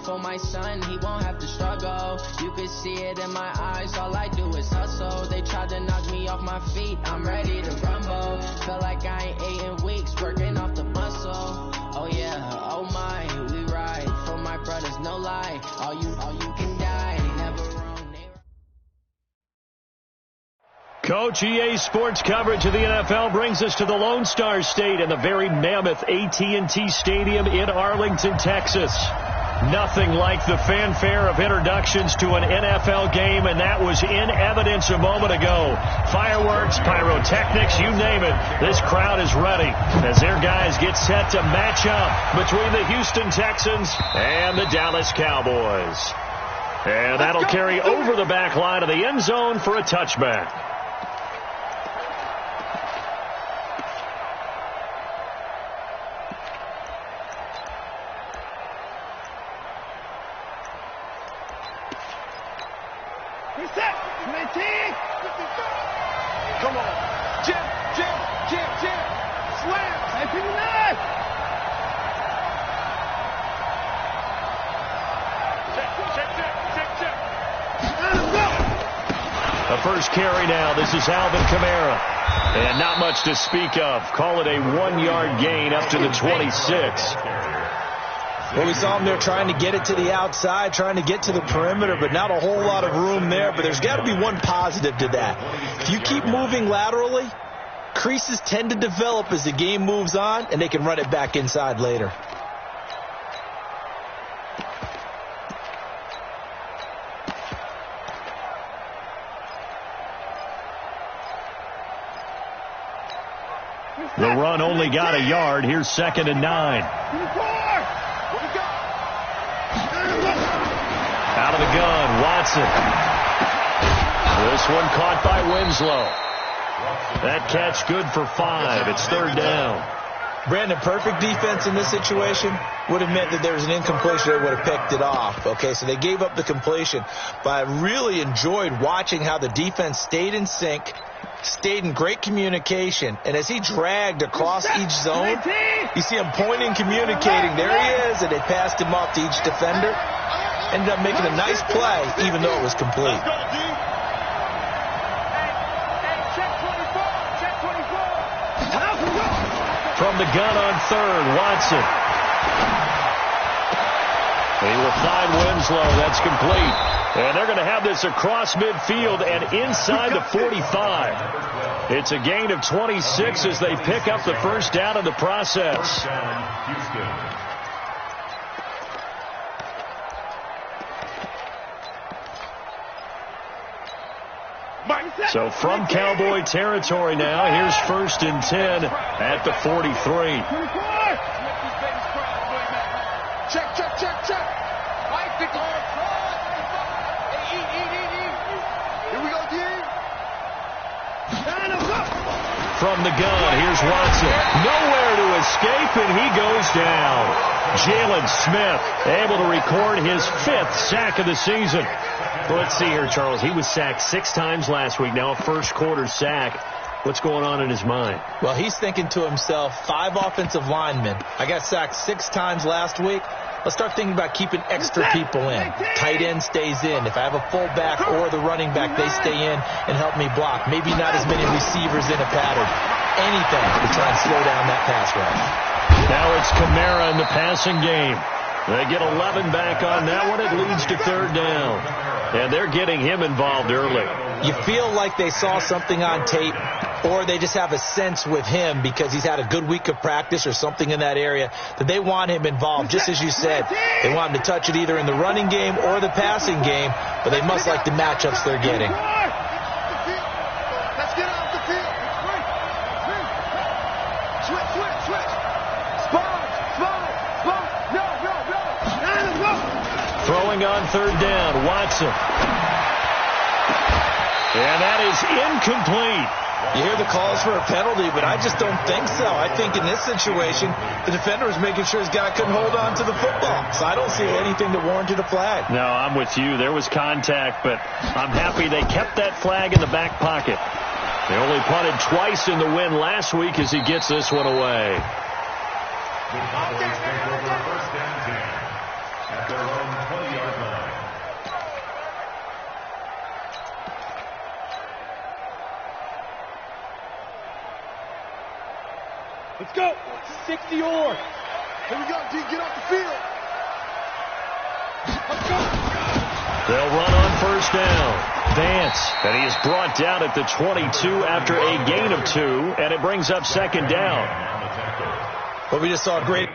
for my son, he won't have to struggle. You can see it in my eyes, all I do is hustle. They tried to knock me off my feet, I'm ready to rumble. Feel like I ain't ate in weeks, working off the muscle. Oh yeah, oh my, we ride for my brothers, no lie. All you can die, never wrong. Coach, EA Sports coverage of the NFL brings us to the Lone Star State and the very mammoth AT&T Stadium in Arlington, Texas. Nothing like the fanfare of introductions to an NFL game, and that was in evidence a moment ago. Fireworks, pyrotechnics, you name it. This crowd is ready as their guys get set to match up between the Houston Texans and the Dallas Cowboys. And that'll carry over the back line of the end zone for a touchback. Come on. Jim. Slam. Check. The first carry now. This is Alvin Kamara. And not much to speak of. Call it a 1-yard gain up to the 26. Well, we saw him there trying to get it to the outside, trying to get to the perimeter, but not a whole lot of room there. But there's got to be one positive to that. If you keep moving laterally, creases tend to develop as the game moves on, and they can run it back inside later. The run only got a yard. Here's 2nd and 9. Out of the gun, Watson. This one caught by Winslow. That catch good for 5. It's 3rd down. Brandon, perfect defense in this situation would have meant that there was an incompletion. They would have picked it off. Okay, so they gave up the completion. But I really enjoyed watching how the defense stayed in sync, stayed in great communication, and as he dragged across each zone, you see him pointing, communicating. There he is, and they passed him off to each defender. Ended up making a nice play, even though it was complete. From the gun on 3rd, Watson. He will find Winslow. That's complete. And they're going to have this across midfield and inside the 45. It's a gain of 26 as they pick up the first down in the process. So from Cowboy territory now, here's 1st and 10 at the 43. Check. Here we go, D. From the gun, here's Watson. Nowhere to escape, and he goes down. Jalen Smith able to record his 5th sack of the season. Well, let's see here, Charles. He was sacked 6 times last week. Now a first-quarter sack. What's going on in his mind? Well, he's thinking to himself, 5 offensive linemen. I got sacked 6 times last week. Let's start thinking about keeping extra people in. Tight end stays in. If I have a fullback or the running back, they stay in and help me block. Maybe not as many receivers in a pattern. Anything to try and slow down that pass rush. Now it's Kamara in the passing game. They get 11 back on that one. It leads to 3rd down. And they're getting him involved early. You feel like they saw something on tape, or they just have a sense with him because he's had a good week of practice or something in that area that they want him involved. Just as you said, they want him to touch it either in the running game or the passing game, but they must like the matchups they're getting. Let's get off the field. Switch. Spot. No. Throwing on 3rd down, Watson. And that is incomplete. You hear the calls for a penalty, but I just don't think so. I think in this situation, the defender was making sure his guy couldn't hold on to the football. So I don't see anything that warranted a flag. No, I'm with you. There was contact, but I'm happy they kept that flag in the back pocket. They only punted twice in the win last week as he gets this one away. at their own 20-yard line. Let's go. 60 or. Here we go, D. Get off the field. Let's go. They'll run on first down. Vance, and he is brought down at the 22 after a gain of 2, and it brings up second down. Well, we just saw a great...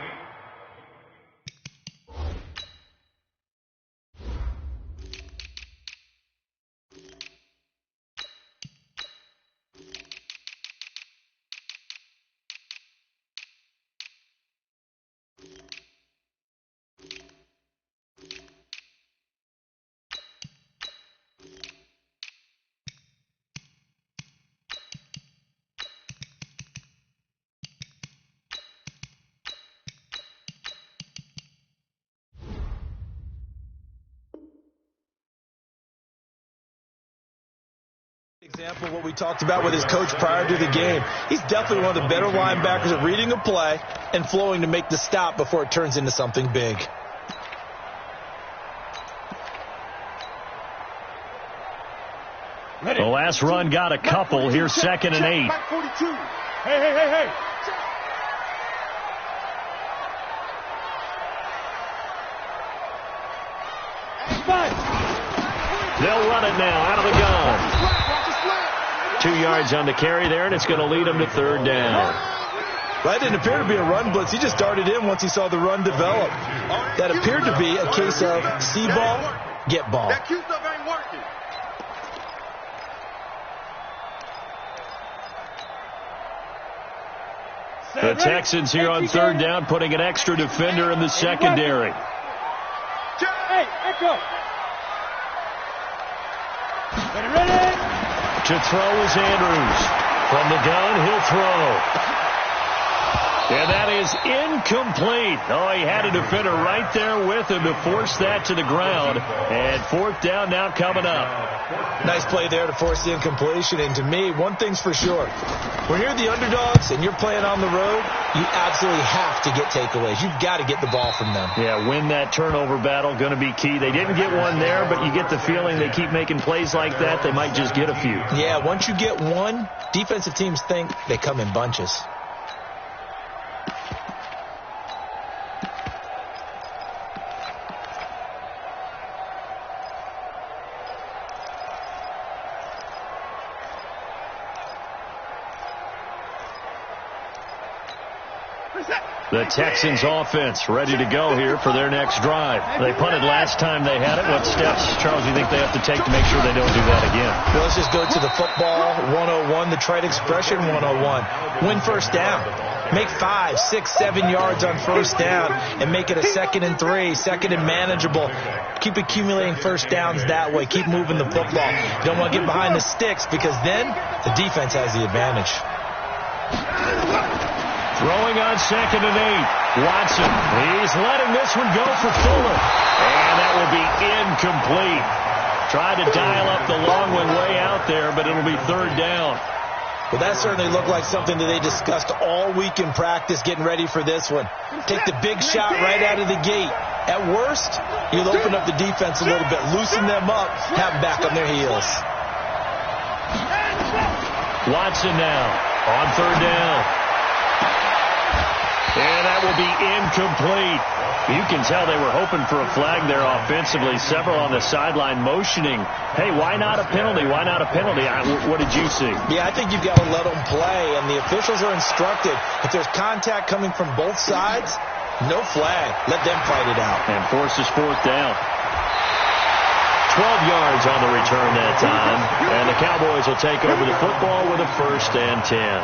example of what we talked about with his coach prior to the game. He's definitely one of the better linebackers at reading a play and flowing to make the stop before it turns into something big. The last run got a couple. Here's second and 8. Back 42. Hey. They'll run it now out of the gun. 2 yards on the carry there, and it's going to lead them to third down. That didn't appear to be a run blitz. He just darted in once he saw the run develop. That appeared to be a case of see ball, get ball. That Q stuff ain't working. The Texans here on third down, putting an extra defender in the secondary. Hey, echo. Ready. To throw is Andrews. From the gun, he'll throw. And that is incomplete. Oh, he had a defender right there with him to force that to the ground. And fourth down now coming up. Nice play there to force the incompletion. And to me, one thing's for sure. When you're the underdogs and you're playing on the road, you absolutely have to get takeaways. You've got to get the ball from them. Yeah, win that turnover battle, going to be key. They didn't get one there, but you get the feeling they keep making plays like that, they might just get a few. Yeah, once you get one, defensive teams think they come in bunches. The Texans offense ready to go here for their next drive. They punted last time they had it. What steps, Charles, do you think they have to take to make sure they don't do that again? Well, let's just go to the football 101, the trite expression 101. Win first down. Make 5, 6, 7 yards on first down and make it a 2nd and 3, 2nd and manageable. Keep accumulating first downs that way. Keep moving the football. You don't want to get behind the sticks because then the defense has the advantage. Throwing on 2nd and 8. Watson, he's letting this one go for Fuller. And that will be incomplete. Tried to dial up the long one way out there, but it'll be third down. Well, that certainly looked like something that they discussed all week in practice getting ready for this one. Take the big shot right out of the gate. At worst, you'll open up the defense a little bit, loosen them up, have them back on their heels. Watson now on third down. And that will be incomplete. You can tell they were hoping for a flag there offensively. Several on the sideline motioning, hey, why not a penalty? Why not a penalty? What did you see? Yeah, I think you've got to let them play, and the officials are instructed. If there's contact coming from both sides, no flag. Let them fight it out. And forces fourth down. 12 yards on the return that time. And the Cowboys will take over the football with a 1st and 10.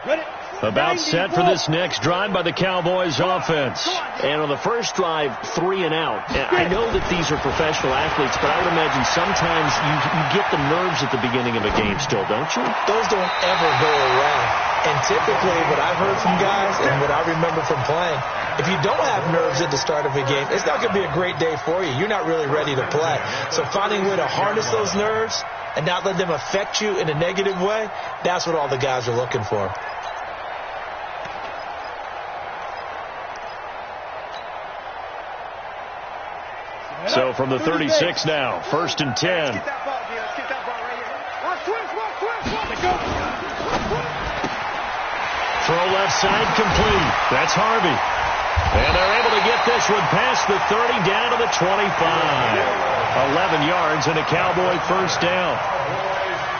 Ready, About set for this next drive by the Cowboys offense. And on the first drive, 3 and out. And I know that these are professional athletes, but I would imagine sometimes you get the nerves at the beginning of a game still, don't you? Those don't ever go away. And typically what I've heard from guys and what I remember from playing, if you don't have nerves at the start of a game, it's not going to be a great day for you. You're not really ready to play. So finding a way to harness those nerves and not let them affect you in a negative way, that's what all the guys are looking for. So from the 36 now, 1st and 10. Throw left side complete. That's Harvey. And they're able to get this one past the 30 down to the 25. 11 yards and a Cowboy first down.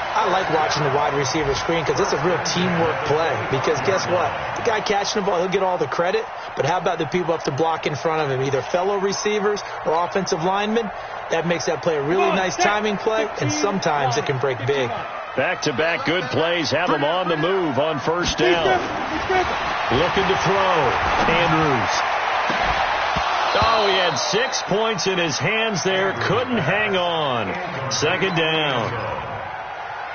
I like watching the wide receiver screen because it's a real teamwork play. Because guess what? The guy catching the ball, he'll get all the credit. But how about the people up to block in front of him, either fellow receivers or offensive linemen? That makes that play a really nice timing play, and sometimes it can break big. Back-to-back good plays have him on the move on first down. Looking to throw. Andrews. Oh, he had 6 points in his hands there. Couldn't hang on. 2nd down.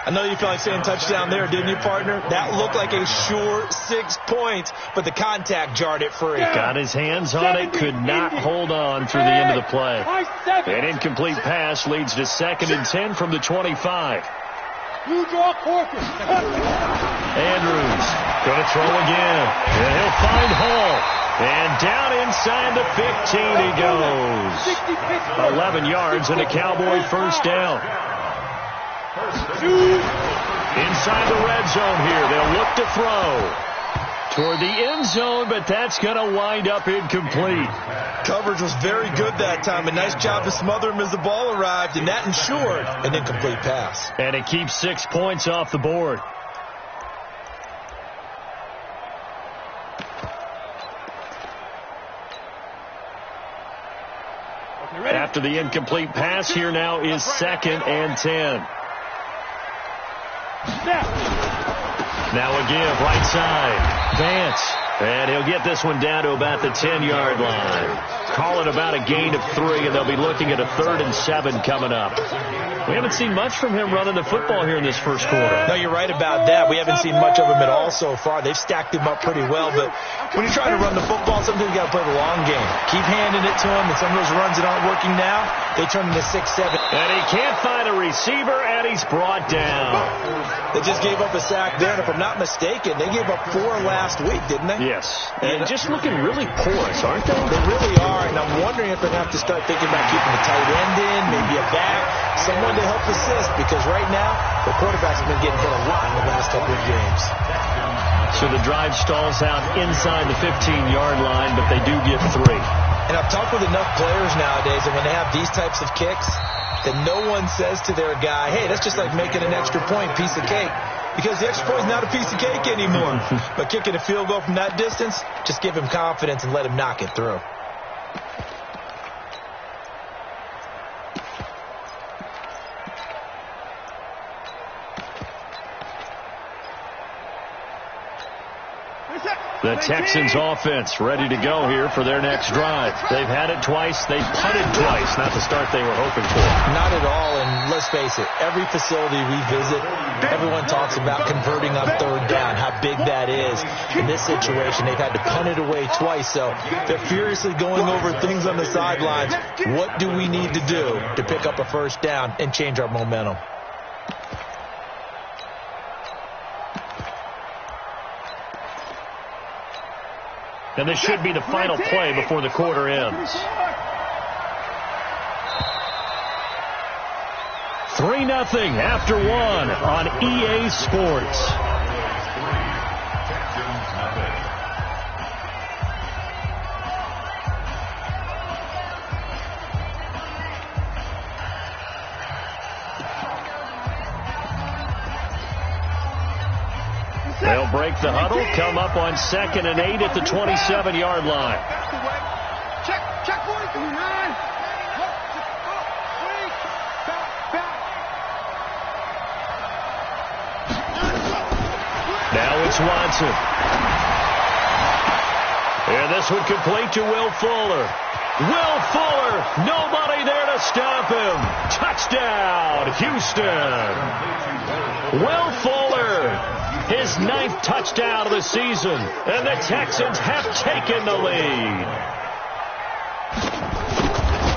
I know you felt like saying touchdown there, didn't you, partner? That looked like a sure 6 points, but the contact jarred it free. Got his hands on it, could not hold on through the end of the play. An incomplete pass leads to 2nd and 10 from the 25. Andrews going to throw again, and he'll find Hall. And down inside the 15 he goes. 11 yards and a Cowboy first down. Inside the red zone here. They'll look to throw toward the end zone, but that's going to wind up incomplete. Coverage was very good that time. A nice job to smother him as the ball arrived, and that ensured an incomplete pass. And it keeps 6 points off the board. After the incomplete pass, here now is 2nd and 10. Now a give, right side. Vance. And he'll get this one down to about the 10-yard line. Call it about a gain of 3, and they'll be looking at a 3rd and 7 coming up. We haven't seen much from him running the football here in this first quarter. No, you're right about that. We haven't seen much of him at all so far. They've stacked him up pretty well, but when you're trying to run the football, sometimes you got to play the long game. Keep handing it to him, and some of those runs that aren't working now, they turn into 6-7. And he can't find a receiver, and he's brought down. They just gave up a sack there, and if I'm not mistaken, they gave up 4 last week, didn't they? Yes, and just looking really porous, aren't they? They really are, and I'm wondering if they're going to have to start thinking about keeping a tight end in, maybe a back, someone to help assist, because right now, the quarterback's been getting hit a lot in the last couple of games. So the drive stalls out inside the 15-yard line, but they do get 3. And I've talked with enough players nowadays, and when they have these types of kicks, that no one says to their guy, hey, that's just like making an extra point, piece of cake. Because the extra point is not a piece of cake anymore. But kicking a field goal from that distance, just give him confidence and let him knock it through. The Texans offense ready to go here for their next drive. They've had it twice. They've punted twice. Not the start they were hoping for. Not at all. And let's face it, every facility we visit, everyone talks about converting on 3rd down, how big that is. In this situation, they've had to punt it away twice. So they're furiously going over things on the sidelines. What do we need to do to pick up a first down and change our momentum? And this should be the final play before the quarter ends. 3-0 after 1 on EA Sports. They'll break the huddle, come up on 2nd and 8 at the 27-yard line. Check 49. Now it's Here's Watson. And this would complete to Will Fuller. Will Fuller, nobody there to stop him. Touchdown, Houston. Will Fuller, his 9th touchdown of the season, and the Texans have taken the lead.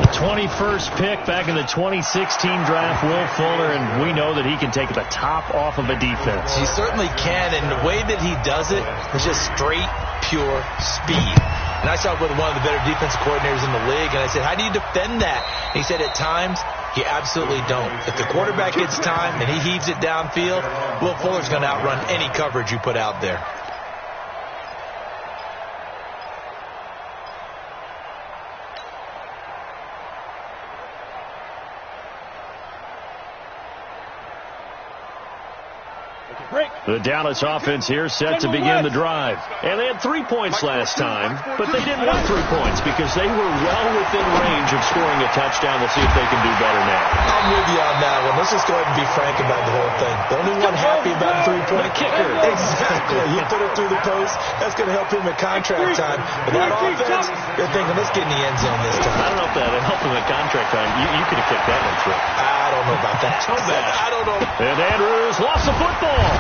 The 21st pick back in the 2016 draft, Will Fuller, and we know that he can take the top off of a defense. He certainly can, and the way that he does it is just straight, pure speed. And I saw with one of the better defensive coordinators in the league, and I said, how do you defend that? And he said, at times, you absolutely don't. If the quarterback gets time and he heaves it downfield, Will Fuller's going to outrun any coverage you put out there. The Dallas offense here set to begin the drive. And they had 3 points last time, but they didn't want 3 points because they were well within range of scoring a touchdown. We'll see if they can do better now. I'm with you on that one. Let's just go ahead and be frank about the whole thing. The only one happy about the 3-point kicker. Exactly. You put it through the post. That's going to help him at contract time. But that offense, they're thinking, let's get in the end zone this time. I don't know if that helped him at contract time. You could have kicked that one through. I don't know about that. So bad. I don't know. And Andrews lost the football.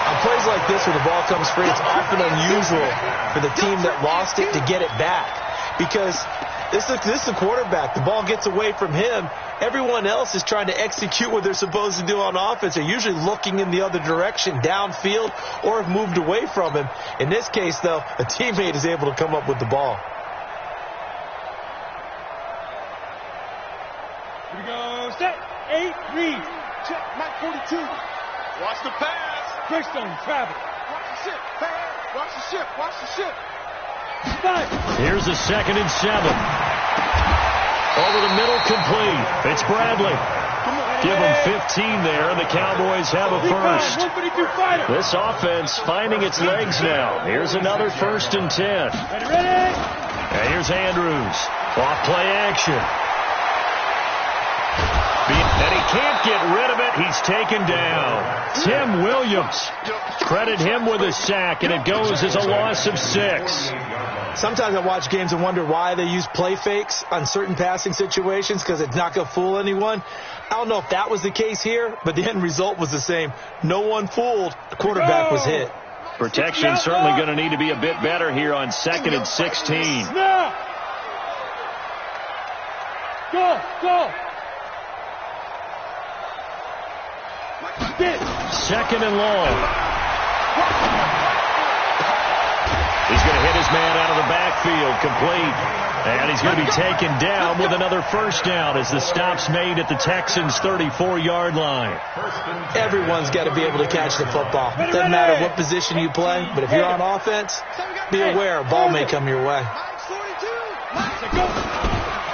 On plays like this where the ball comes free, it's often unusual for the team that lost it to get it back. Because this is the quarterback. The ball gets away from him. Everyone else is trying to execute what they're supposed to do on offense. They're usually looking in the other direction, downfield, or have moved away from him. In this case, though, a teammate is able to come up with the ball. Here we go. Set. 8, read. Check. Mike 42. Watch the pass. Greystone, travel. Watch the ship. Pass. Watch the ship. Watch the ship. 5. Here's a 2nd and 7. Over the middle, complete. It's Bradley. Give them 15 there, and the Cowboys have a first. This offense finding its legs now. Here's another 1st and 10. Ready. And here's Andrews. Off play action. And he can't get rid of it. He's taken down. Tim Williams. Credit him with a sack, and it goes as a loss of 6. Sometimes I watch games and wonder why they use play fakes on certain passing situations because it's not going to fool anyone. I don't know if that was the case here, but the end result was the same. No one fooled. The quarterback was hit. Protection certainly going to need to be a bit better here on 2nd and 16. Go. 2nd and long. He's going to hit his man out of the backfield, complete. And he's going to be taken down with another first down as the stop's made at the Texans' 34-yard line. Everyone's got to be able to catch the football. Doesn't matter what position you play, but if you're on offense, be aware a ball may come your way.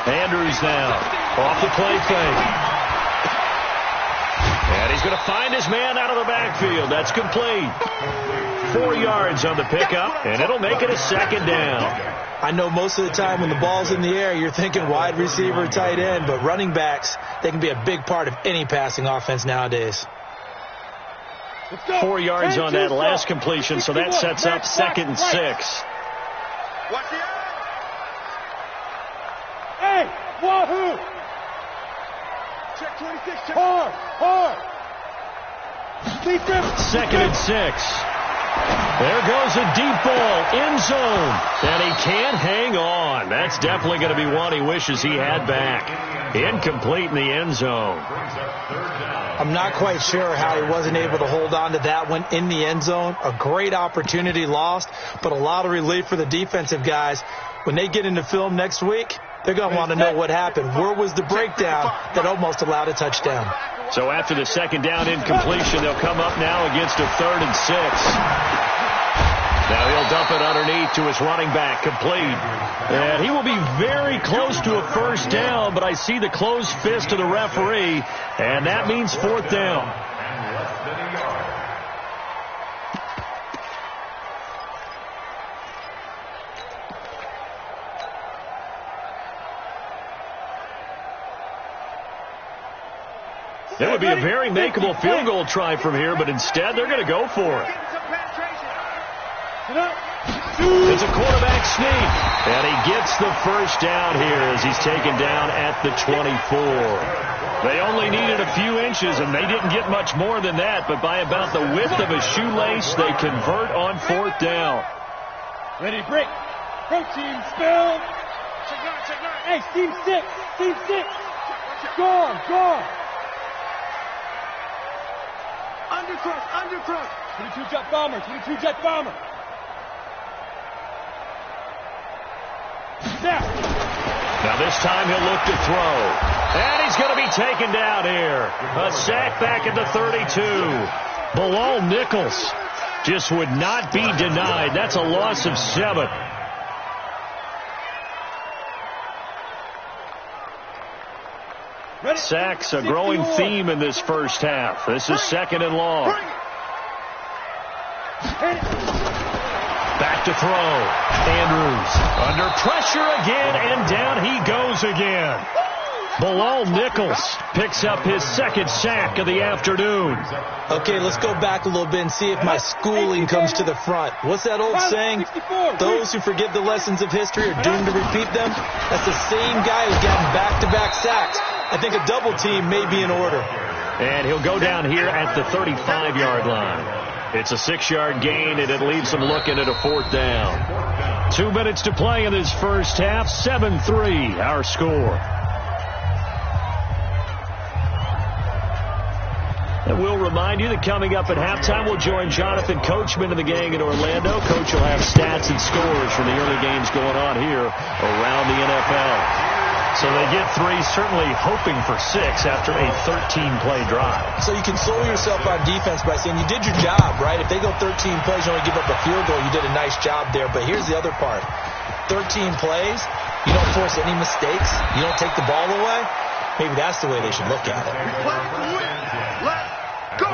Andrews now off the play fake. And he's going to find his man out of the backfield. That's complete. 4 yards on the pickup, and it'll make it a 2nd down. I know most of the time when the ball's in the air, you're thinking wide receiver, tight end, but running backs, they can be a big part of any passing offense nowadays. 4 yards on that last completion, so that sets up 2nd and 6. Watch the eye. Hey, wahoo! Check 26. Check. Hard. 2nd and 6. There goes a deep ball, end zone, and he can't hang on. That's definitely going to be one he wishes he had back. Incomplete in the end zone. I'm not quite sure how he wasn't able to hold on to that one in the end zone. A great opportunity lost, but a lot of relief for the defensive guys. When they get into film next week, they're going to want to know what happened. Where was the breakdown that almost allowed a touchdown? So after the 2nd down incompletion, they'll come up now against a 3rd and 6. Now he'll dump it underneath to his running back, complete. And he will be very close to a first down, but I see the closed fist of the referee, and that means 4th down. It would be a very makeable field goal try from here, but instead they're going to go for it. It's a quarterback sneak, and he gets the first down here as he's taken down at the 24. They only needed a few inches, and they didn't get much more than that, but by about the width of a shoelace, they convert on 4th down. Ready, break. Protein spill. Check 9. Hey, team 6. Team 6. Gone. Undercross. 22 jet bomber. Now this time he'll look to throw. And he's going to be taken down here. A sack back at the 32. Bilal Nichols just would not be denied. That's a loss of 7. Sacks a growing theme in this first half. This is 2nd and long. Back to throw. Andrews under pressure again, and down he goes again. Bilal Nichols picks up his 2nd sack of the afternoon. Okay, let's go back a little bit and see if my schooling comes to the front. What's that old saying? Those who forget the lessons of history are doomed to repeat them. That's the same guy who's gotten back-to-back sacks. I think a double team may be in order. And he'll go down here at the 35-yard line. It's a 6-yard gain, and it leaves them looking at a 4th down. 2 minutes to play in this first half. 7-3, our score. And we'll remind you that coming up at halftime, we'll join Jonathan Coachman and the gang in Orlando. Coach will have stats and scores from the early games going on here around the NFL. So they get 3, certainly hoping for 6 after a 13-play drive. So you console yourself on defense by saying you did your job, right? If they go 13 plays, you only give up a field goal, you did a nice job there. But here's the other part. 13 plays, you don't force any mistakes, you don't take the ball away. Maybe that's the way they should look at it. Let's go.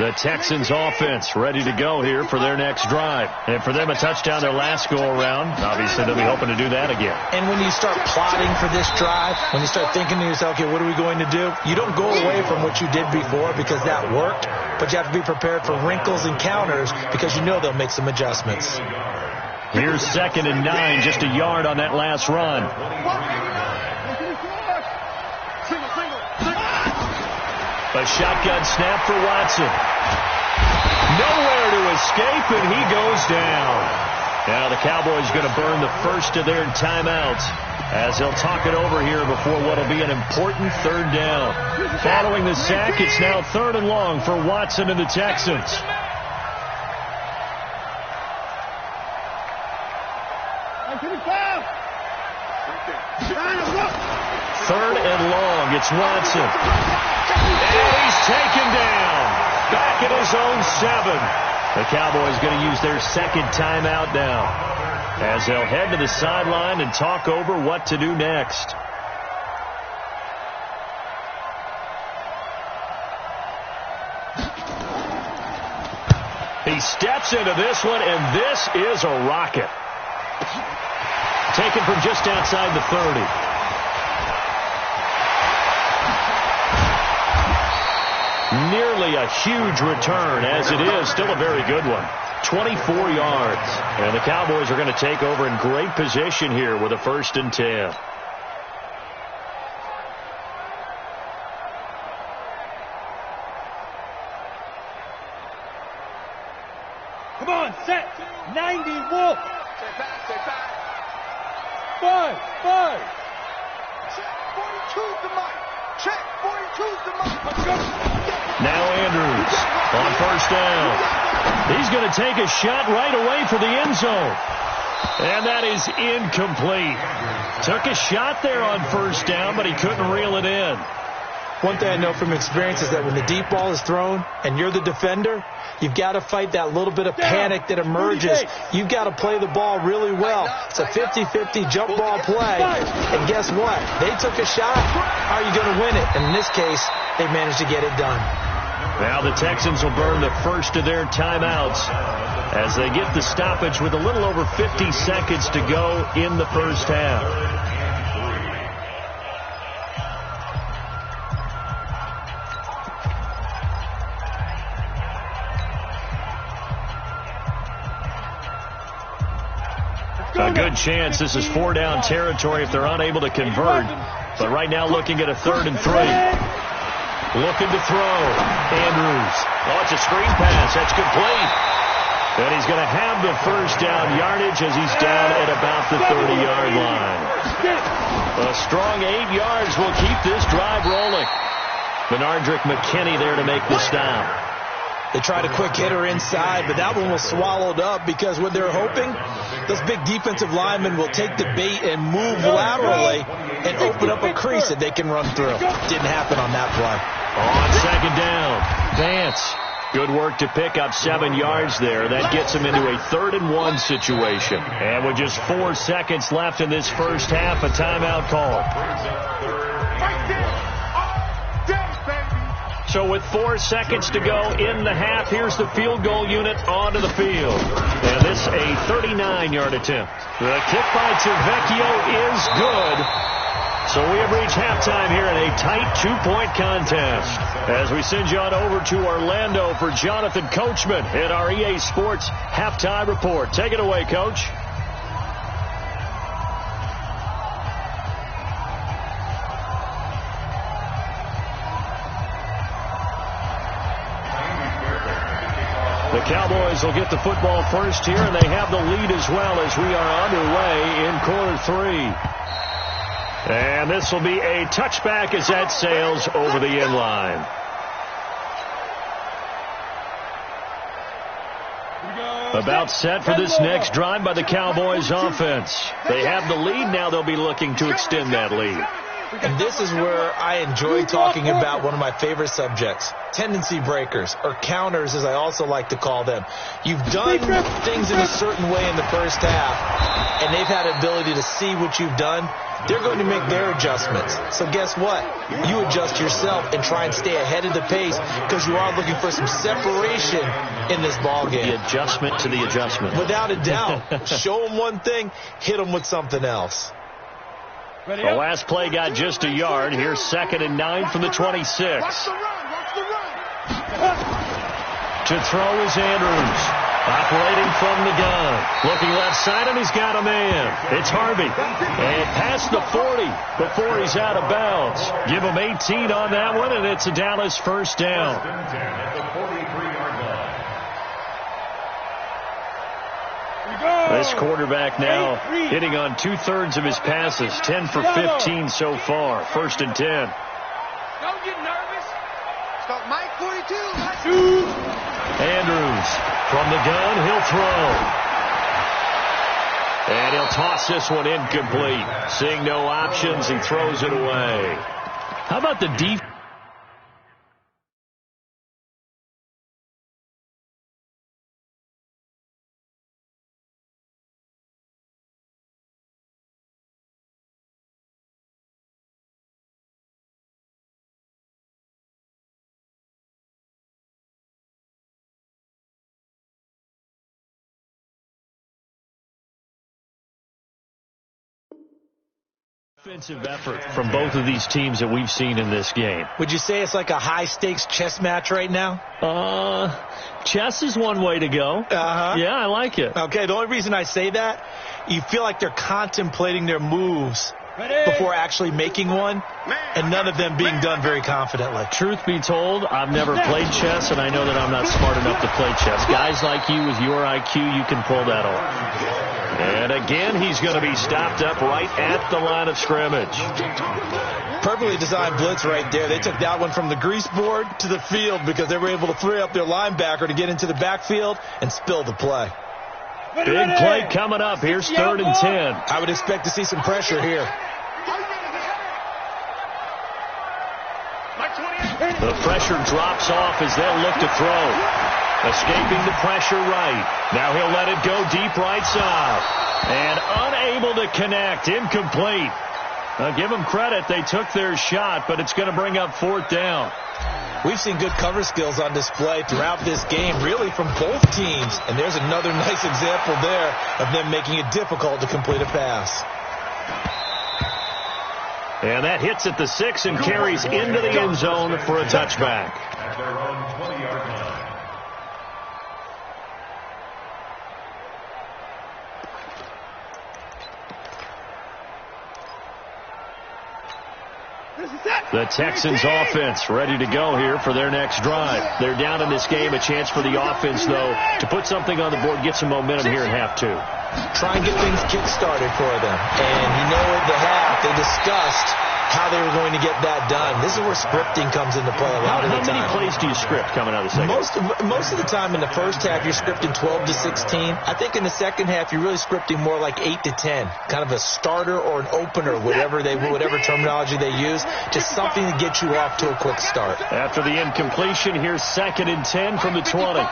The Texans offense ready to go here for their next drive. And for them, a touchdown their last go-around. Obviously, they'll be hoping to do that again. And when you start plotting for this drive, when you start thinking to yourself, okay, what are we going to do? You don't go away from what you did before because that worked, but you have to be prepared for wrinkles and counters because you know they'll make some adjustments. Here's 2nd and 9, just a yard on that last run. A shotgun snap for Watson. Nowhere to escape, and he goes down. Now the Cowboys going to burn the first of their timeouts as they'll talk it over here before what will be an important 3rd down. Following the sack, it's now 3rd and long for Watson and the Texans. 3rd and long. It's Watson. And he's taken down. Back at his own 7. The Cowboys going to use their 2nd timeout now as they'll head to the sideline and talk over what to do next. He steps into this one, and this is a rocket. Taken from just outside the 30. Nearly a huge return, as it is still a very good one. 24 yards. And the Cowboys are going to take over in great position here with a 1st and 10. Come on, set. 90, Wolf. Stay back. 5. Check, 42's the mic. Check, 42's the mic. Let's go. Now Andrews on 1st down. He's going to take a shot right away for the end zone. And that is incomplete. Took a shot there on 1st down, but he couldn't reel it in. One thing I know from experience is that when the deep ball is thrown and you're the defender, you've got to fight that little bit of panic that emerges. You've got to play the ball really well. It's a 50-50 jump ball play. And guess what? They took a shot. How are you going to win it? And in this case, they managed to get it done. Now the Texans will burn the first of their timeouts as they get the stoppage with a little over 50 seconds to go in the first half. A good chance this is 4-down territory if they're unable to convert. But right now looking at a 3rd and 3. Looking to throw. Andrews. Oh, it's a screen pass. That's complete. And he's going to have the first down yardage as he's down at about the 30-yard line. A strong 8 yards will keep this drive rolling. Benardrick McKinney there to make the stop. They tried a quick hitter inside, but that one was swallowed up because what they're hoping, those big defensive linemen will take the bait and move laterally and open up a crease that they can run through. Didn't happen on that play. On 2nd down, Vance. Good work to pick up 7 yards there. That gets him into a 3rd and 1 situation. And with just 4 seconds left in this first half, a timeout call. So with 4 seconds to go in the half, here's the field goal unit onto the field. And this a 39-yard attempt. The kick by Tavecchio is good. So we have reached halftime here in a tight 2-point contest. As we send you on over to Orlando for Jonathan Coachman in our EA Sports Halftime Report. Take it away, Coach. The Cowboys will get the football first here, and they have the lead as well as we are underway in quarter 3. And this will be a touchback as that sails over the end line. About set for this next drive by the Cowboys offense. They have the lead. Now they'll be looking to extend that lead. And this is where I enjoy talking about one of my favorite subjects, tendency breakers, or counters as I also like to call them. You've done things in a certain way in the first half, and they've had the ability to see what you've done. They're going to make their adjustments. So guess what? You adjust yourself and try and stay ahead of the pace because you are looking for some separation in this ball game. The adjustment to the adjustment. Without a doubt. Show them one thing, hit them with something else. The last play got just a yard. Here's 2nd and 9 from the 26. Watch the run. To throw is Andrews. Operating from the gun. Looking left side, and he's got a man. It's Harvey. And past the 40 before he's out of bounds. Give him 18 on that one, and it's a Dallas first down. This quarterback now hitting on 2/3 of his passes. 10 for 15 so far. 1st and 10. Don't get nervous. Start Mike 42. Andrews from the gun. He'll throw. And he'll toss this one incomplete. Seeing no options, he throws it away. How about the defense? Defensive effort from both of these teams that we've seen in this game. Would you say it's like a high-stakes chess match right now? Chess is one way to go. Uh-huh. Yeah, I like it. Okay, the only reason I say that, you feel like they're contemplating their moves before actually making one, and none of them being done very confidently. Truth be told, I've never played chess, and I know that I'm not smart enough to play chess. Guys like you with your IQ, you can pull that off. And again, he's going to be stopped up right at the line of scrimmage. Perfectly designed blitz right there. They took that one from the grease board to the field because they were able to free up their linebacker to get into the backfield and spill the play. Big play coming up. Here's 3rd and 10. I would expect to see some pressure here. The pressure drops off as they'll look to throw. Escaping the pressure right. Now he'll let it go deep right side. And unable to connect. Incomplete. Now give them credit. They took their shot, but it's going to bring up 4th down. We've seen good cover skills on display throughout this game, really from both teams. And there's another nice example there of them making it difficult to complete a pass. And that hits at the 6 and carries into the end zone for a touchback. At their own 20-yard line. The Texans offense ready to go here for their next drive. They're down in this game. A chance for the offense, though, to put something on the board, get some momentum here in half 2. Try and get things kick-started for them. And you know at the half, they discussed how they were going to get that done. This is where scripting comes into play a lot of the time. How many plays do you script coming out of the second? Most of the time in the first half, you're scripting 12 to 16. I think in the second half, you're really scripting more like 8 to 10. Kind of a starter or an opener, whatever terminology they use. Just something to get you off to a quick start. After the incompletion, here's 2nd and 10 from the 20.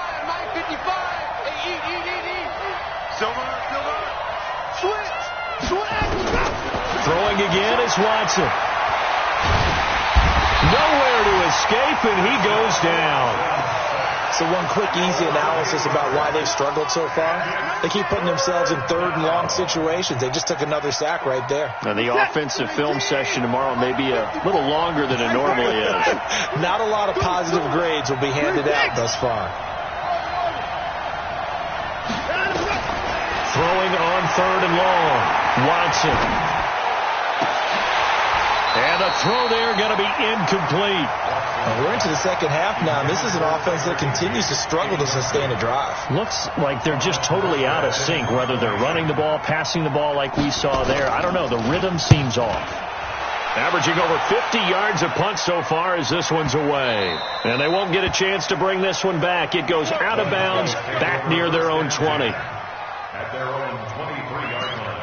Throwing again is Watson. Nowhere to escape, and he goes down. So one quick, easy analysis about why they've struggled so far. They keep putting themselves in 3rd and long situations. They just took another sack right there. Now, the offensive film session tomorrow may be a little longer than it normally is. Not a lot of positive grades will be handed out thus far. Throwing on 3rd and long. Watson. And a throw there going to be incomplete. We're into the second half now. This is an offense that continues to struggle to sustain a drive. Looks like they're just totally out of sync, whether they're running the ball, passing the ball like we saw there. I don't know. The rhythm seems off. Averaging over 50 yards a punt so far as this one's away. And they won't get a chance to bring this one back. It goes out of bounds back near their own 20. At their own 23-yard line.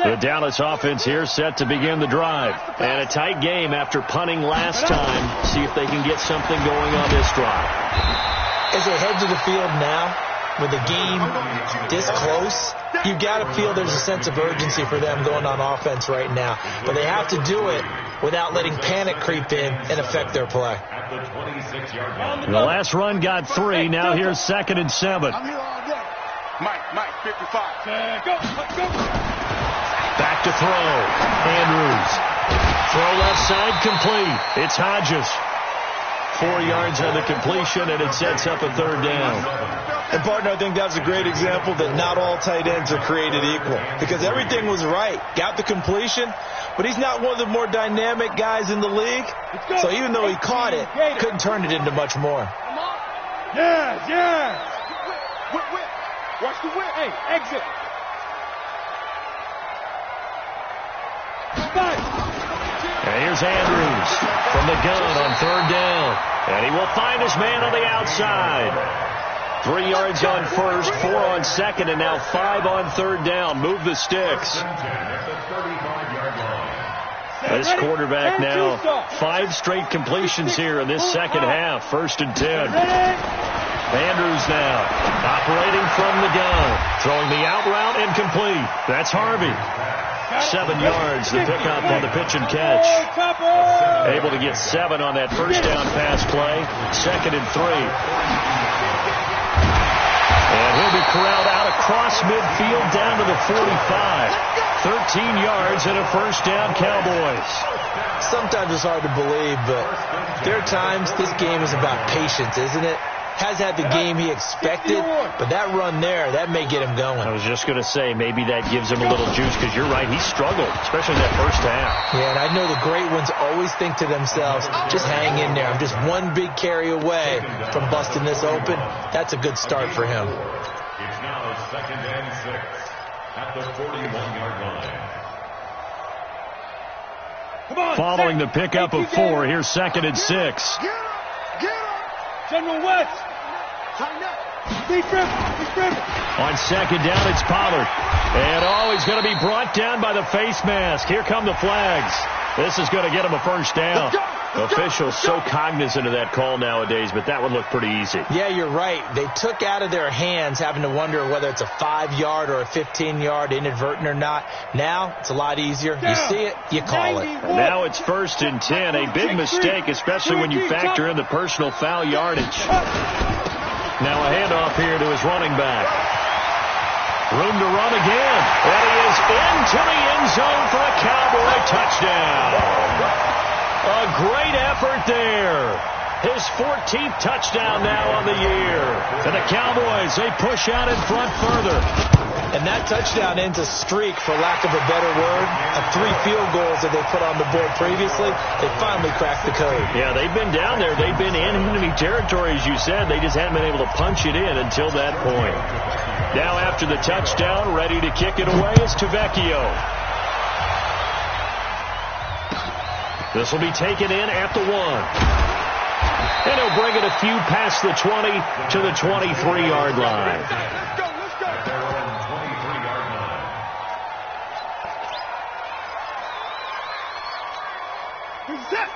The Dallas offense here set to begin the drive. And a tight game after punting last time. See if they can get something going on this drive. As they head to the field now, with the game this close, you've got to feel there's a sense of urgency for them going on offense right now. But they have to do it without letting panic creep in and affect their play. At the 26-yard line. The last run got 3. Now here's 2nd and 7. I'm here all day. Mike, 55. Go. Back to throw. Andrews. Throw left side complete. It's Hodges. 4 yards on the completion, and it sets up a 3rd down. And, partner, I think that's a great example that not all tight ends are created equal. Because everything was right. Got the completion, but he's not one of the more dynamic guys in the league. So even though he caught it, couldn't turn it into much more. Yeah. Whip. Watch the whip. Hey, exit. And here's Andrews from the gun on 3rd down. And he will find his man on the outside. 3 yards on 1st, 4 on 2nd, and now 5 on 3rd down. Move the sticks. This quarterback now 5 straight completions here in this second half. 1st and 10. Andrews now operating from the gun. Throwing the out route incomplete. That's Harvey. 7 yards, the pickup on the pitch and catch. Able to get 7 on that first down pass play. 2nd and 3. And he'll be corralled out across midfield down to the 45. 13 yards and a first down, Cowboys. Sometimes it's hard to believe, but there are times this game is about patience, isn't it? Has had the game he expected, but that run there, that may get him going. I was just going to say, maybe that gives him a little juice, because you're right, he struggled, especially in that first half. Yeah, and I know the great ones always think to themselves, just hang in there. I'm just one big carry away from busting this open. That's a good start for him. It's now 2nd and 6 at the 41-yard line. Following the pickup of 4, here's 2nd and 6. General West. Tighten up. On second down, it's Pollard. And, he's going to be brought down by the face mask. Here come the flags. This is going to get him a first down. Officials so cognizant of that call nowadays, but that would look pretty easy. Yeah, you're right. They took out of their hands having to wonder whether it's a 5-yard or a 15-yard inadvertent or not. Now, it's a lot easier. You see it, you call it. And now it's 1st and 10. A big mistake, especially when you factor in the personal foul yardage. Now a handoff here to his running back. Room to run again. And he is into the end zone for a Cowboy touchdown. A great effort there. His 14th touchdown now on the year. And the Cowboys, they push out in front further. And that touchdown ends a streak, for lack of a better word, of 3 field goals that they put on the board previously. They finally cracked the code. Yeah, they've been down there. They've been in enemy territory, as you said. They just haven't been able to punch it in until that point. Now after the touchdown, ready to kick it away is Tavecchio. This will be taken in at the 1. And he'll bring it a few past the 20 to the 23-yard line.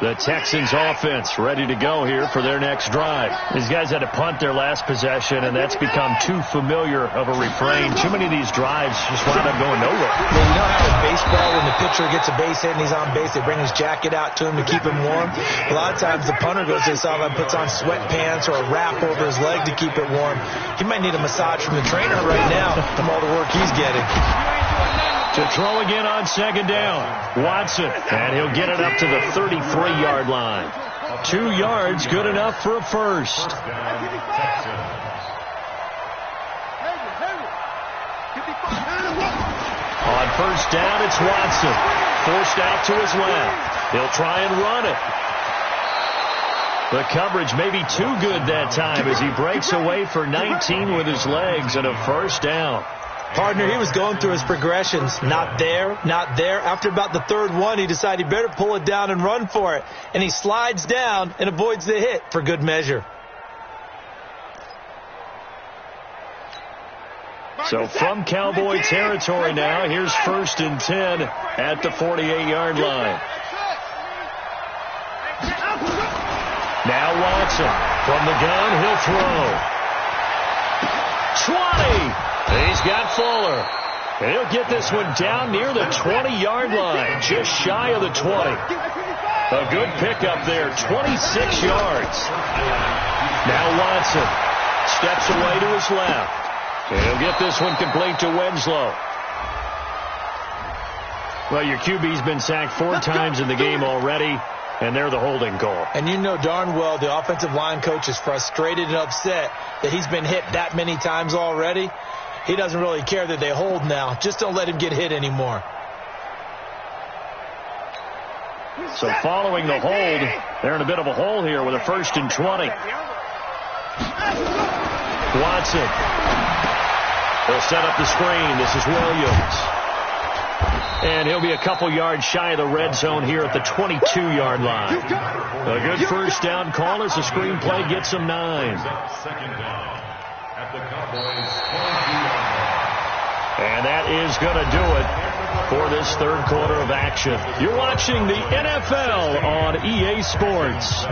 The Texans offense ready to go here for their next drive. These guys had to punt their last possession, and that's become too familiar of a refrain. Too many of these drives just wound up going nowhere. Yeah, you know how in baseball, when the pitcher gets a base hit and he's on base, they bring his jacket out to him to keep him warm. A lot of times the punter goes to the sideline, puts on sweatpants or a wrap over his leg to keep it warm. He might need a massage from the trainer right now from all the work he's getting. To throw again on second down. Watson, and he'll get it up to the 33-yard line. 2 yards, good enough for a first. On first down, it's Watson. Forced out to his left. He'll try and run it. The coverage may be too good that time as he breaks away for 19 with his legs and a first down. Partner, he was going through his progressions. Not there, not there. After about the 3rd one, he decided he better pull it down and run for it. And he slides down and avoids the hit for good measure. So from Cowboy territory now, here's 1st and 10 at the 48-yard line. Now Watson from the gun, he'll throw. 20. He's got Fuller. And he'll get this one down near the 20-yard line, just shy of the 20. A good pickup there, 26 yards. Now Watson steps away to his left. And he'll get this one complete to Winslow. Well, your QB's been sacked 4 times in the game already, and they're the holding call. And you know darn well the offensive line coach is frustrated and upset that he's been hit that many times already. He doesn't really care that they hold now. Just don't let him get hit anymore. So following the hold, they're in a bit of a hole here with a 1st and 20. Watson. They'll set up the screen. This is Williams. And he'll be a couple yards shy of the red zone here at the 22-yard line. A good first down call as the screen play gets him 9. Second down at the Cowboys' 22-yard line. And that is going to do it for this 3rd quarter of action. You're watching the NFL on EA Sports.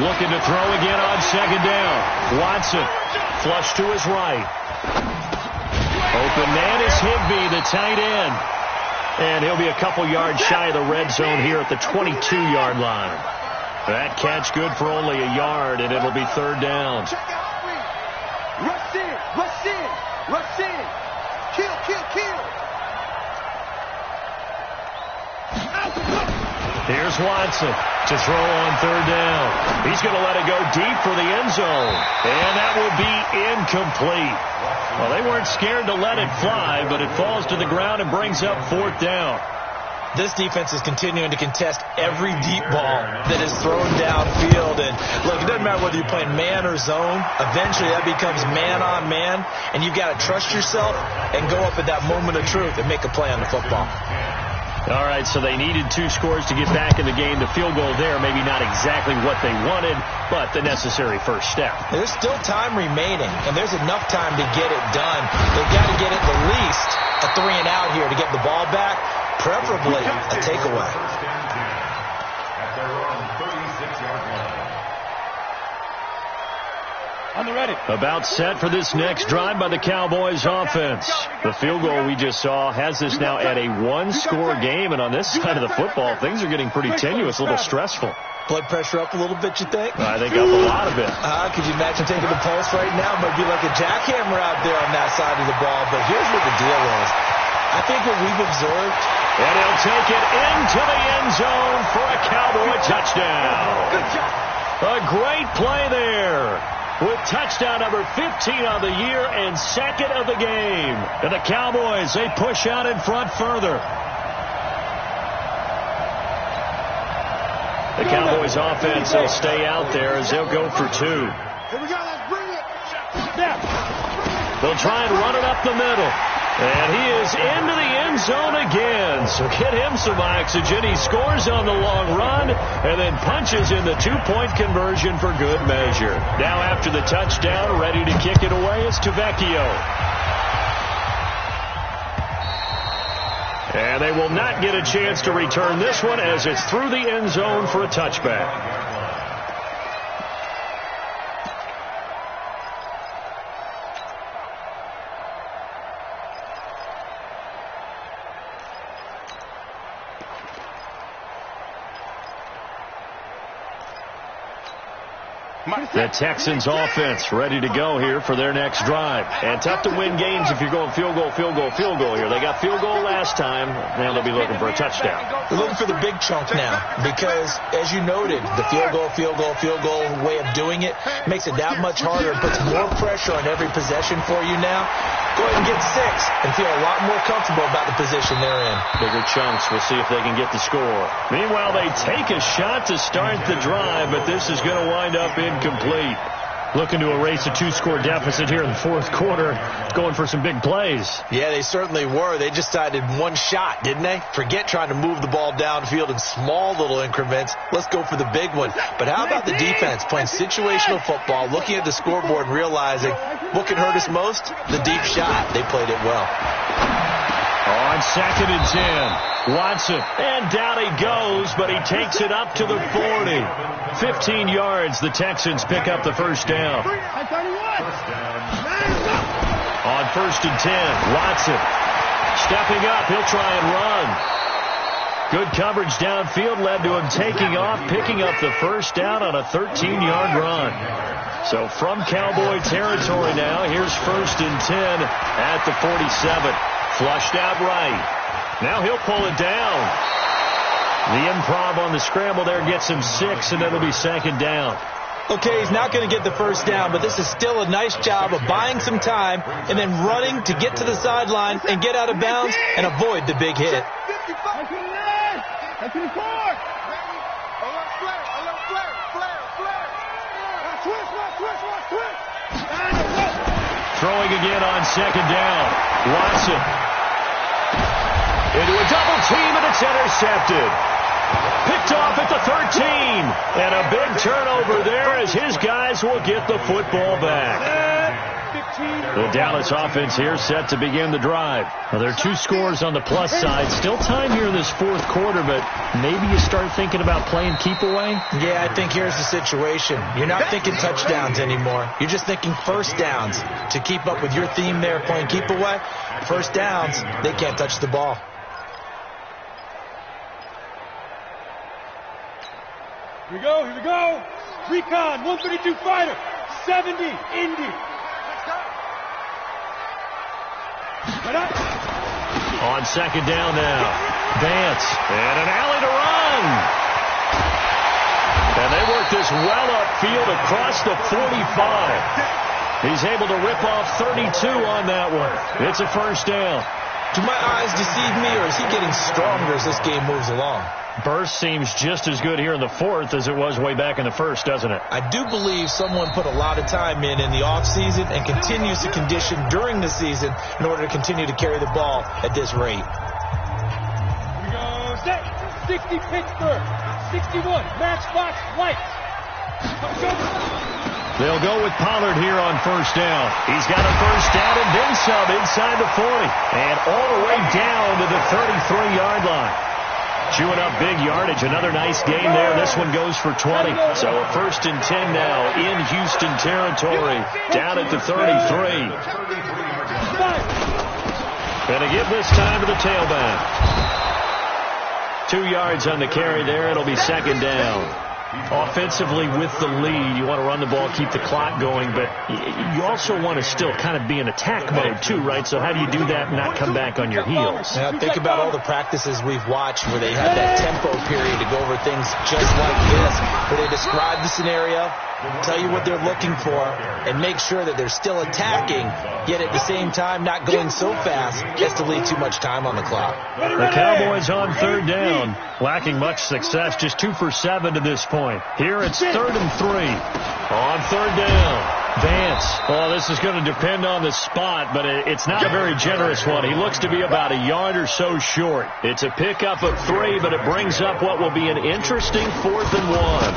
Looking to throw again on second down. Watson, flush to his right. Open man is Higbee, the tight end. And he'll be a couple yards shy of the red zone here at the 22-yard line. That catch good for only a yard, and it'll be 3rd down. Rush in, rush in, rush in. Kill, kill, kill. Here's Watson to throw on 3rd down. He's going to let it go deep for the end zone. And that will be incomplete. Well, they weren't scared to let it fly, but it falls to the ground and brings up 4th down. This defense is continuing to contest every deep ball that is thrown downfield. And look, it doesn't matter whether you're playing man or zone. Eventually that becomes man on man, and you've got to trust yourself and go up at that moment of truth and make a play on the football. All right, so they needed 2 scores to get back in the game. The field goal there, maybe not exactly what they wanted, but the necessary first step. There's still time remaining, and there's enough time to get it done. They've got to get at the least a 3-and-out here to get the ball back, preferably a takeaway. At their own 36-yard line. On the ready. About set for this next drive by the Cowboys offense. The field goal we just saw has this now at a 1-score game, and on this side of the football, things are getting pretty tenuous, a little stressful. Blood pressure up a little bit, you think? I think up a lot of it. Could you imagine taking the pulse right now? It might be like a jackhammer out there on that side of the ball, but here's what the deal is. I think what we've observed, and he'll take it into the end zone for a Cowboy touchdown. A great play there, with touchdown number 15 on the year and second of the game. And the Cowboys, they push out in front further. The Cowboys offense will stay out there as they'll go for 2. Here we go, let's bring it. They'll try and run it up the middle. And he is into the end zone again. So get him some oxygen. He scores on the long run and then punches in the 2-point conversion for good measure. Now after the touchdown, ready to kick it away is Tavecchio. And they will not get a chance to return this one as it's through the end zone for a touchback. The Texans offense ready to go here for their next drive. And tough to win games if you're going field goal, field goal, field goal here. They got field goal last time. Now they'll be looking for a touchdown. They're looking for the big chunk now because, as you noted, the field goal, field goal, field goal way of doing it makes it that much harder and puts more pressure on every possession for you now. Go ahead and get 6 and feel a lot more comfortable about the position they're in. Bigger chunks. We'll see if they can get the score. Meanwhile, they take a shot to start the drive, but this is going to wind up incomplete. Looking to erase a 2-score deficit here in the fourth quarter, going for some big plays. Yeah, they certainly were. They just decided one shot, didn't they? Forget trying to move the ball downfield in small little increments. Let's go for the big one. But how about the defense playing situational football, looking at the scoreboard and realizing what can hurt us most? The deep shot. They played it well. On 2nd and 10, Watson, and down he goes, but he takes it up to the 40. 15 yards, the Texans pick up the first down. On 1st and 10, Watson stepping up, he'll try and run. Good coverage downfield led to him taking off, picking up the first down on a 13-yard run. So from Cowboy territory now, here's 1st and 10 at the 47. Flushed out right. Now he'll pull it down. The improv on the scramble there gets him 6, and it'll be 2nd down. Okay, he's not going to get the first down, but this is still a nice job of buying some time and then running to get to the sideline and get out of bounds and avoid the big hit. Throwing again on 2nd down. Watson into a double team, and it's intercepted. Picked off at the 13. And a big turnover there as his guys will get the football back. The Dallas offense here set to begin the drive. Well, there are 2 scores on the plus side. Still time here in this fourth quarter, but maybe you start thinking about playing keep away? Yeah, I think here's the situation. You're not thinking touchdowns anymore. You're just thinking first downs. To keep up with your theme there, playing keep away, first downs, they can't touch the ball. Here we go, here we go. Recon, 132 fighter, 70, Indy. On 2nd down now, Vance, and an alley to run. And they work this well upfield across the 45. He's able to rip off 32 on that one. It's a first down. Do my eyes deceive me, or is he getting stronger as this game moves along? Burst seems just as good here in the fourth as it was way back in the first, doesn't it? I do believe someone put a lot of time in the offseason and continues to condition during the season in order to continue to carry the ball at this rate. Here we go, set. 60 Pittsburgh, 61 Matchbox Lights. They'll go with Pollard here on first down. He's got a first down and then some inside the 40. And all the way down to the 33-yard line. Chewing up big yardage. Another nice gain there. This one goes for 20. So a 1st and 10 now in Houston territory. Down at the 33. Gonna give this time to the tailback. 2 yards on the carry there. It'll be 2nd down. Offensively with the lead, you want to run the ball, keep the clock going, but you also want to still kind of be in attack mode too, right? So how do you do that and not come back on your heels? Yeah, think about all the practices we've watched where they have that tempo period to go over things just like this, where they describe the scenario, tell you what they're looking for, and make sure that they're still attacking, yet at the same time not going so fast as to leave too much time on the clock. The Cowboys on 3rd down, lacking much success, just 2 for 7 to this point. Here it's 3rd and 3. On 3rd down, Vance. Oh, this is going to depend on the spot, but it's not a very generous one. He looks to be about a yard or so short. It's a pickup of 3, but it brings up what will be an interesting 4th and 1.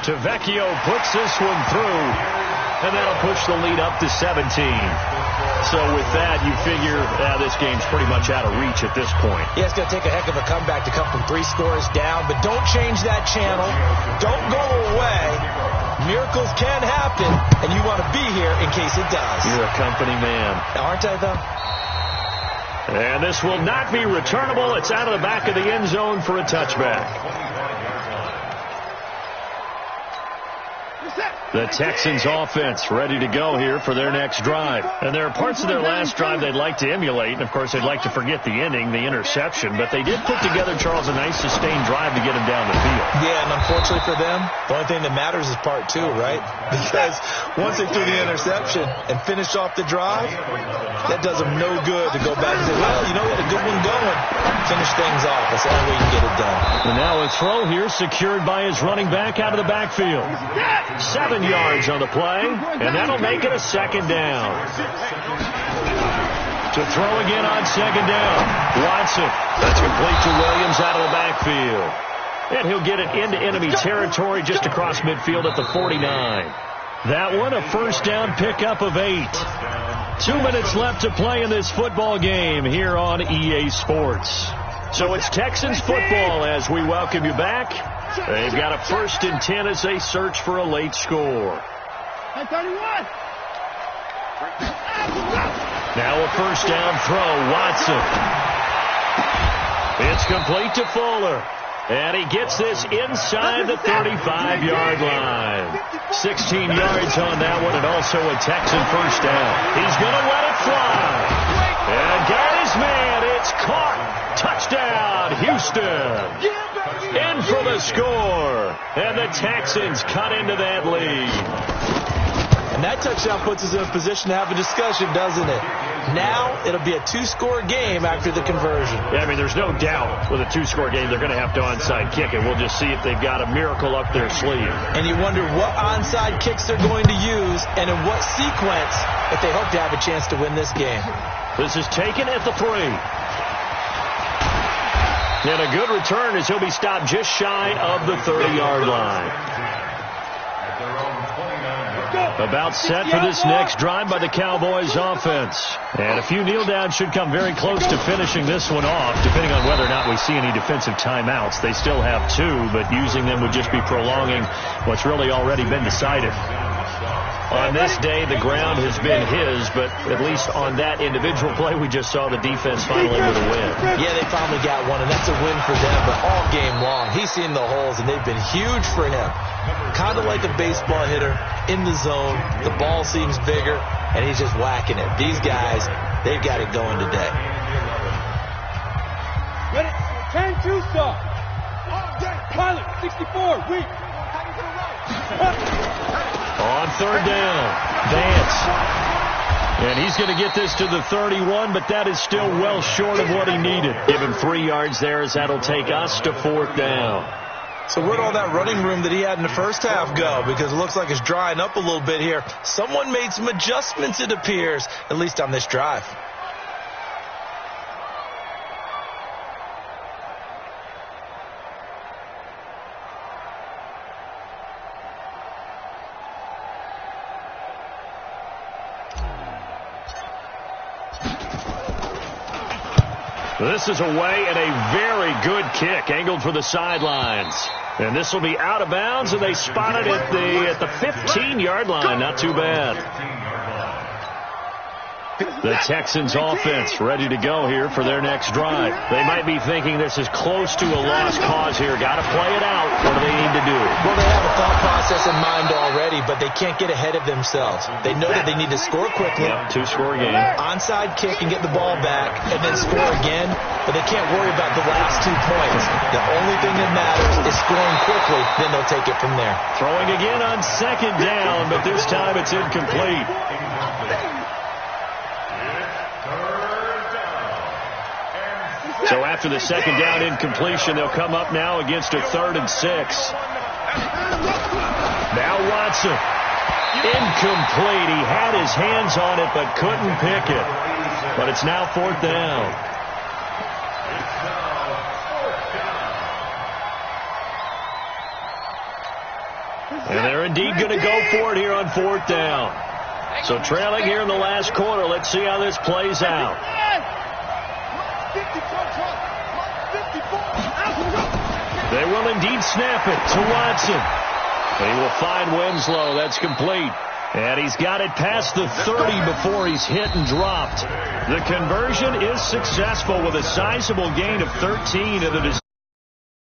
Tavecchio puts this one through, and that'll push the lead up to 17. So with that, you figure this game's pretty much out of reach at this point. Yeah, it's going to take a heck of a comeback to come from 3 scores down, but don't change that channel. Don't go away. Miracles can happen, and you want to be here in case it does. You're a company man. Aren't I, though? And this will not be returnable. It's out of the back of the end zone for a touchback. The Texans offense ready to go here for their next drive. And there are parts of their last drive they'd like to emulate. And, of course, they'd like to forget the ending, the interception. But they did put together, Charles, a nice sustained drive to get him down the field. Yeah, and unfortunately for them, the only thing that matters is part 2, right? Because once they threw the interception and finished off the drive, that does them no good to go back and say, well, you know, we had a good one going. Finish things off. That's the only way you can get it done. And now a throw here secured by his running back out of the backfield. 7 yards on the play, and that'll make it a 2nd down. To throw again on 2nd down. Watson. That's complete to Williams out of the backfield. And he'll get it into enemy territory just across midfield at the 49. That one a 1st down pickup of 8. 2 minutes left to play in this football game here on EA Sports. So it's Texans football as we welcome you back. They've got a 1st and 10 as they search for a late score. Now a 1st down throw, Watson. It's complete to Fuller. And he gets this inside the 35-yard line. 16 yards on that one, and also a Texan 1st down. He's going to let it fly. And got his man. It's caught. Touchdown, Houston. In for the score. And the Texans cut into that lead. And that touchdown puts us in a position to have a discussion, doesn't it? Now it'll be a 2-score game after the conversion. Yeah, I mean, there's no doubt with a 2-score game they're going to have to onside kick it. We'll just see if they've got a miracle up their sleeve. And you wonder what onside kicks they're going to use and in what sequence if they hope to have a chance to win this game. This is taken at the 3. And a good return as he'll be stopped just shy of the 30-yard line. About set for this next drive by the Cowboys offense. And a few kneel downs should come very close to finishing this one off, depending on whether or not we see any defensive timeouts. They still have 2, but using them would just be prolonging what's really already been decided. On this day, the ground has been his, but at least on that individual play, we just saw the defense finally with a win. Yeah, they finally got one, and that's a win for them, but all game long, he's seen the holes, and they've been huge for him. Kind of like a baseball hitter in the zone. The ball seems bigger, and he's just whacking it. These guys, they've got it going today. Ready? 10-2 stop. Pilot, 64, weak. On 3rd down, Vance. And he's going to get this to the 31, but that is still well short of what he needed. Give him 3 yards there as that'll take us to 4th down. So where'd all that running room that he had in the first half go? Because it looks like it's drying up a little bit here. Someone made some adjustments, it appears, at least on this drive. This is away and a very good kick angled for the sidelines. And this will be out of bounds, and they spot it at the 15-yard line. Not too bad. The Texans offense ready to go here for their next drive. They might be thinking this is close to a lost cause here. Got to play it out. What do they need to do? Well, they have a thought process in mind already, but they can't get ahead of themselves. They know that they need to score quickly. Yep, 2-score game. Onside kick and get the ball back, and then score again. But they can't worry about the last 2 points. The only thing that matters is scoring quickly. Then they'll take it from there. Throwing again on 2nd down, but this time it's incomplete. So after the 2nd down incompletion, they'll come up now against a 3rd and 6. Now Watson. Incomplete. He had his hands on it but couldn't pick it. But it's now 4th down. And they're indeed going to go for it here on 4th down. So trailing here in the last quarter. Let's see how this plays out. They will indeed snap it to Watson. He will find Winslow. That's complete. And he's got it past the 30 before he's hit and dropped. The conversion is successful with a sizable gain of 13 in the